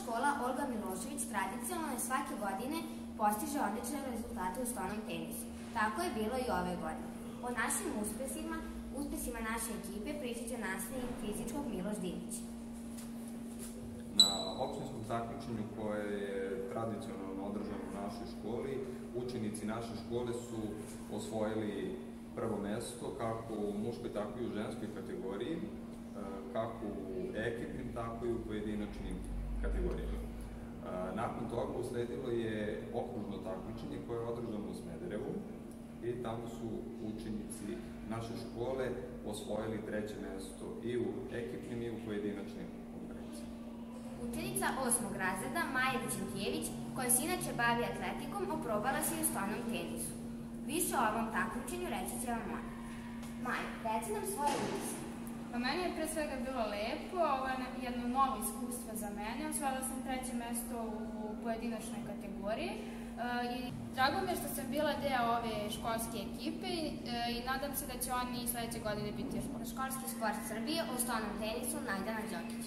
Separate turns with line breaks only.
škola Olga Milošević tradicionalno svake godine postiže odlične rezultate u stolnom tenisu. Tako je bilo i ove godine. O našim uspesima naše ekipe pričat će nastavnik fizičkog Miloš Dinić.
Na opštinskom takmičenju koje je tradicionalno održano u našoj školi, učenici naše škole su osvojili prvo mesto kako u muškoj, tako i u ženskoj kategoriji, kako u ekipnim, tako i u pojedinačnim kategorijama. Nakon toga usledilo je okružno takmičenje koje je održano u Smederevu i tamo su učenici naše škole osvojili treće mesto i u ekipnim i u pojedinačnim konkurencijama.
Učenica 8. razreda Maja Vičentijević, koja se inače bavi atletikom, oprobala se i u stolnom tenisu. Više o ovom takmičenju reći će vam ona. Maja, reci nam svoje utiske.
Pa meni je pre svega bilo lepo, ovo je jedno novo iskustvo za mene. Osvojila sam treće mesto u pojedinačnoj kategoriji i drago mi je što sam bila deo ove školske ekipe i nadam se da će oni sledeće godine biti još bolji.
Školski sport Srbije o stolnom tenisu Najdana Đokić.